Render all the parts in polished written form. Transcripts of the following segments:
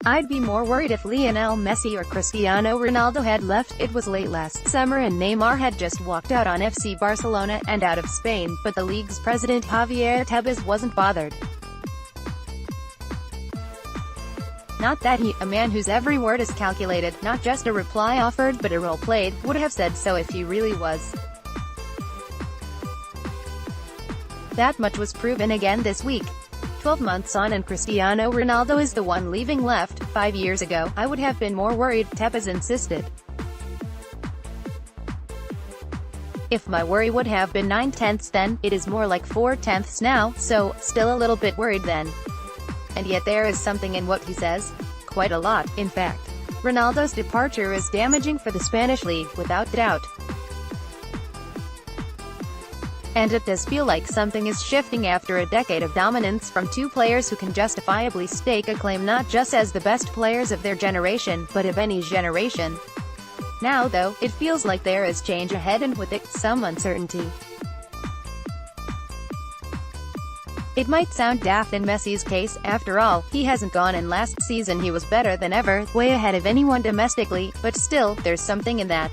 I'd be more worried if Lionel Messi or Cristiano Ronaldo had left. It was late last summer and Neymar had just walked out on FC Barcelona and out of Spain, but the league's president Javier Tebas wasn't bothered. Not that he, a man whose every word is calculated, not just a reply offered but a role played, would have said so if he really was. That much was proven again this week. 12 months on and Cristiano Ronaldo is the one leaving left. 5 years ago, I would have been more worried, Tebas insisted. If my worry would have been 9/10 then, it is more like 4/10 now, so, still a little bit worried then. And yet there is something in what he says. Quite a lot, in fact. Ronaldo's departure is damaging for the Spanish league, without doubt. And it does feel like something is shifting after a decade of dominance from two players who can justifiably stake a claim not just as the best players of their generation, but of any generation. Now though, it feels like there is change ahead and with it, some uncertainty. It might sound daft in Messi's case, after all, he hasn't gone and last season he was better than ever, way ahead of anyone domestically, but still, there's something in that.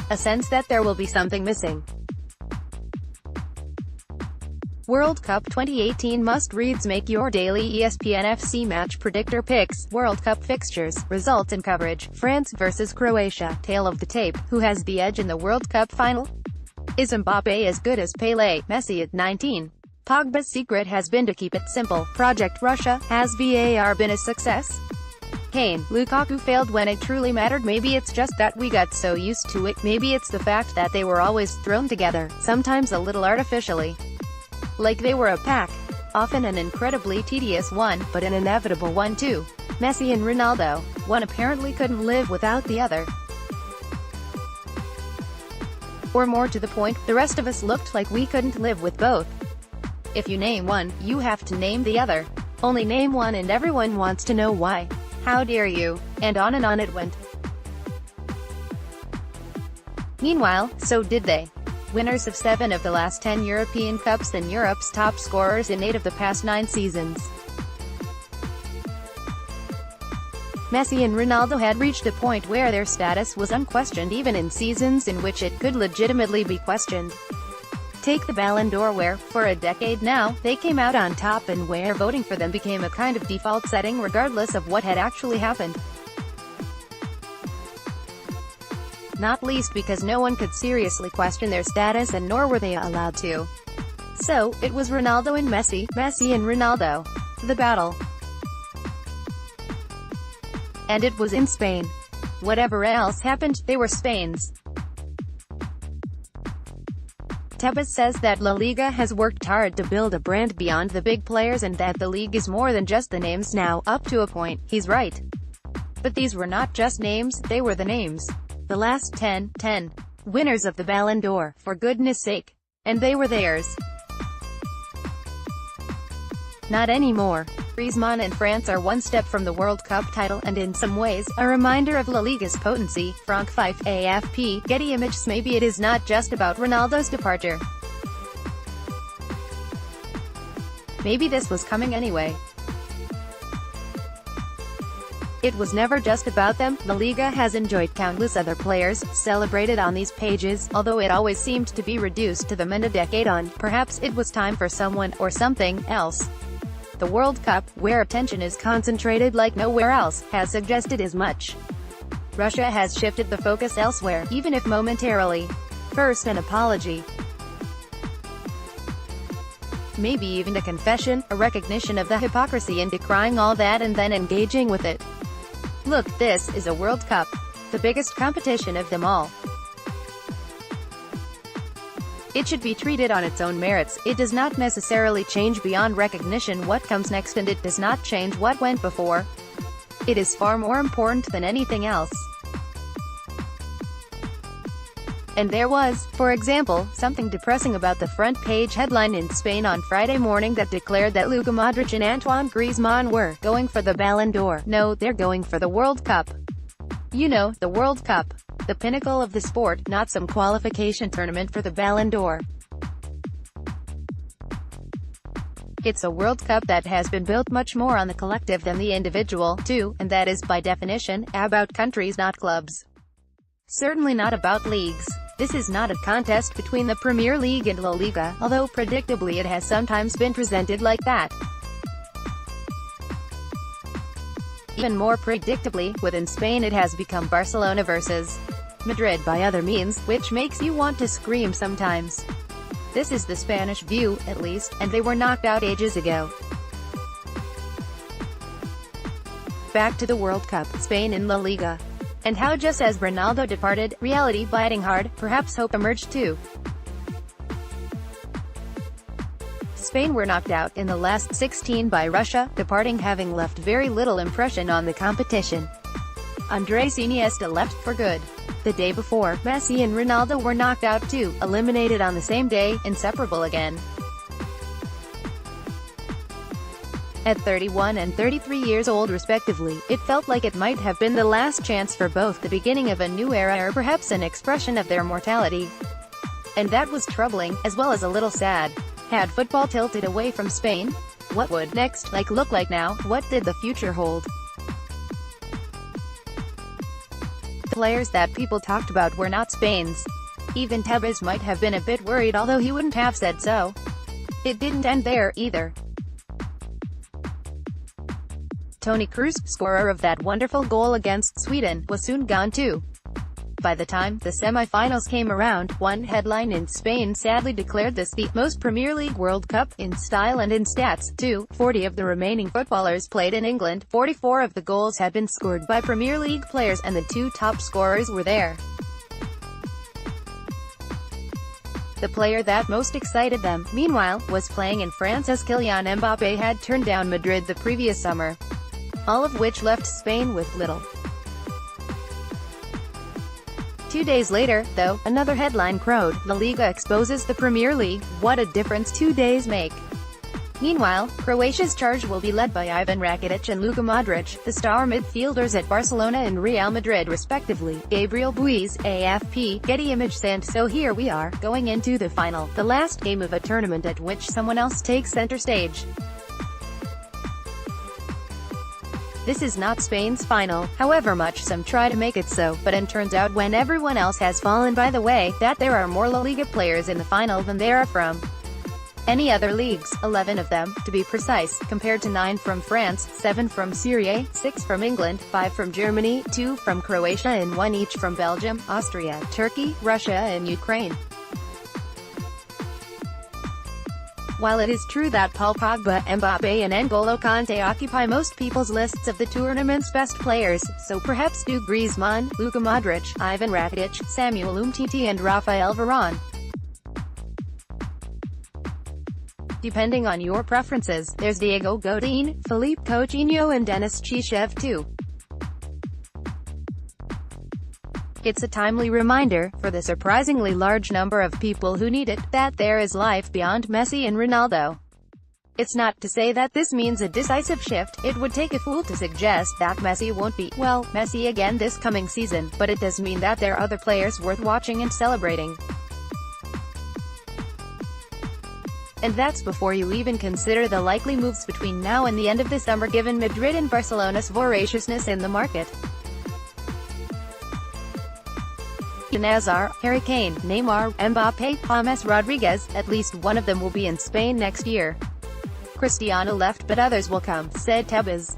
A sense that there will be something missing. World Cup 2018 must-reads. Make your daily ESPN FC match predictor picks. World Cup fixtures, results and coverage. France vs Croatia. Tale of the tape. Who has the edge in the World Cup final? Is Mbappe as good as Pelé? Messi at 19. Pogba's secret has been to keep it simple. Project Russia. Has VAR been a success? Kane, Lukaku failed when it truly mattered. Maybe it's just that we got so used to it. Maybe it's the fact that they were always thrown together, sometimes a little artificially. Like they were a pack. Often an incredibly tedious one, but an inevitable one too. Messi and Ronaldo. One apparently couldn't live without the other. Or more to the point, the rest of us looked like we couldn't live with both. If you name one, you have to name the other. Only name one and everyone wants to know why. How dare you? And on it went. Meanwhile, so did they. Winners of 7 of the last 10 European Cups and Europe's top scorers in 8 of the past 9 seasons. Messi and Ronaldo had reached a point where their status was unquestioned even in seasons in which it could legitimately be questioned. Take the Ballon d'Or where, for a decade now, they came out on top and where voting for them became a kind of default setting regardless of what had actually happened. Not least because no one could seriously question their status and nor were they allowed to. So, it was Ronaldo and Messi, Messi and Ronaldo. The battle. And it was in Spain. Whatever else happened, they were Spain's. Tebas says that La Liga has worked hard to build a brand beyond the big players and that the league is more than just the names now. Up to a point, he's right. But these were not just names, they were the names. The last 10 winners of the Ballon d'Or, for goodness sake. And they were theirs. Not anymore. Griezmann and France are one step from the World Cup title and in some ways, a reminder of La Liga's potency. Frank Fife, AFP, Getty Images. Maybe it is not just about Ronaldo's departure. Maybe this was coming anyway. It was never just about them. La Liga has enjoyed countless other players, celebrated on these pages, although it always seemed to be reduced to them and a decade on. Perhaps it was time for someone, or something, else. The World Cup, where attention is concentrated like nowhere else, has suggested as much. Russia has shifted the focus elsewhere, even if momentarily. First an apology. Maybe even a confession, a recognition of the hypocrisy in decrying all that and then engaging with it. Look, this is a World Cup. The biggest competition of them all. It should be treated on its own merits. It does not necessarily change beyond recognition what comes next and it does not change what went before. It is far more important than anything else. And there was, for example, something depressing about the front-page headline in Spain on Friday morning that declared that Luka Modric and Antoine Griezmann were going for the Ballon d'Or. No, they're going for the World Cup. You know, the World Cup. The pinnacle of the sport, not some qualification tournament for the Ballon d'Or. It's a World Cup that has been built much more on the collective than the individual, too, and that is, by definition, about countries not clubs. Certainly not about leagues. This is not a contest between the Premier League and La Liga, although predictably it has sometimes been presented like that. Even more predictably, within Spain it has become Barcelona versus Madrid by other means, which makes you want to scream sometimes. This is the Spanish view, at least, and they were knocked out ages ago. Back to the World Cup, Spain in La Liga. And how just as Ronaldo departed, reality biting hard, perhaps hope emerged too. Spain were knocked out in the last 16 by Russia, departing having left very little impression on the competition. Andres Iniesta left for good. The day before, Messi and Ronaldo were knocked out too, eliminated on the same day, inseparable again. At 31 and 33 years old respectively, it felt like it might have been the last chance for both, the beginning of a new era or perhaps an expression of their mortality. And that was troubling, as well as a little sad. Had football tilted away from Spain? What would next look like now? What did the future hold? The players that people talked about were not Spain's. Even Tebas might have been a bit worried, although he wouldn't have said so. It didn't end there, either. Toni Kroos, scorer of that wonderful goal against Sweden, was soon gone too. By the time the semi-finals came around, one headline in Spain sadly declared this the most Premier League World Cup, in style and in stats, too. 40 of the remaining footballers played in England, 44 of the goals had been scored by Premier League players, and the two top scorers were there. The player that most excited them, meanwhile, was playing in France as Kylian Mbappé had turned down Madrid the previous summer. All of which left Spain with little. 2 days later, though, another headline crowed: La Liga exposes the Premier League. What a difference 2 days make. Meanwhile, Croatia's charge will be led by Ivan Rakitic and Luka Modric, the star midfielders at Barcelona and Real Madrid respectively. Gabriel Buiz, AFP, Getty Images. And so here we are, going into the final, the last game of a tournament at which someone else takes center stage. This is not Spain's final, however much some try to make it so, but it turns out when everyone else has fallen by the way, that there are more La Liga players in the final than there are from any other leagues, 11 of them, to be precise, compared to 9 from France, 7 from Syria, 6 from England, 5 from Germany, 2 from Croatia and 1 each from Belgium, Austria, Turkey, Russia and Ukraine. While it is true that Paul Pogba, Mbappé and N'Golo Kanté occupy most people's lists of the tournament's best players, so perhaps do Griezmann, Luka Modric, Ivan Rakitic, Samuel Umtiti and Raphael Varane. Depending on your preferences, there's Diego Godin, Philippe Coutinho and Denis Chichev too. It's a timely reminder, for the surprisingly large number of people who need it, that there is life beyond Messi and Ronaldo. It's not to say that this means a decisive shift. It would take a fool to suggest that Messi won't be, well, Messi again this coming season, but it does mean that there are other players worth watching and celebrating. And that's before you even consider the likely moves between now and the end of the summer given Madrid and Barcelona's voraciousness in the market. Hazard, Harry Kane, Neymar, Mbappé, James Rodriguez, at least one of them will be in Spain next year. Cristiano left but others will come, said Tebas.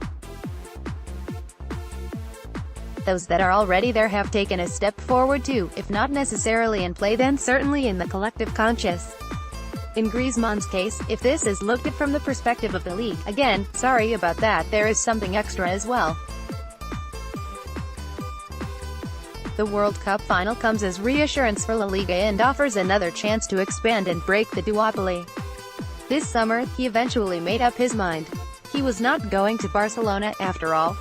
Those that are already there have taken a step forward too, if not necessarily in play then certainly in the collective conscious. In Griezmann's case, if this is looked at from the perspective of the league, again, sorry about that, there is something extra as well. The World Cup final comes as reassurance for La Liga and offers another chance to expand and break the duopoly. This summer, he eventually made up his mind. He was not going to Barcelona, after all.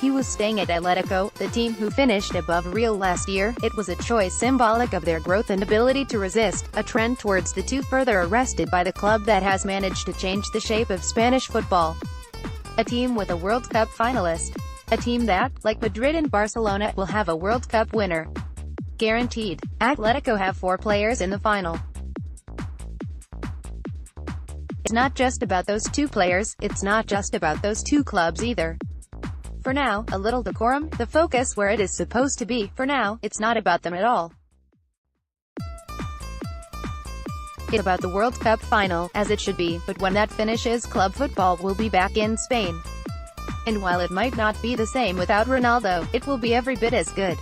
He was staying at Atletico, the team who finished above Real last year. It was a choice symbolic of their growth and ability to resist, a trend towards the two further arrested by the club that has managed to change the shape of Spanish football. A team with a World Cup finalist. A team that, like Madrid and Barcelona, will have a World Cup winner. Guaranteed. Atletico have 4 players in the final. It's not just about those two players, it's not just about those two clubs either. For now, a little decorum, the focus where it is supposed to be. For now, it's not about them at all. It's about the World Cup final, as it should be, but when that finishes, club football will be back in Spain. And while it might not be the same without Ronaldo, it will be every bit as good.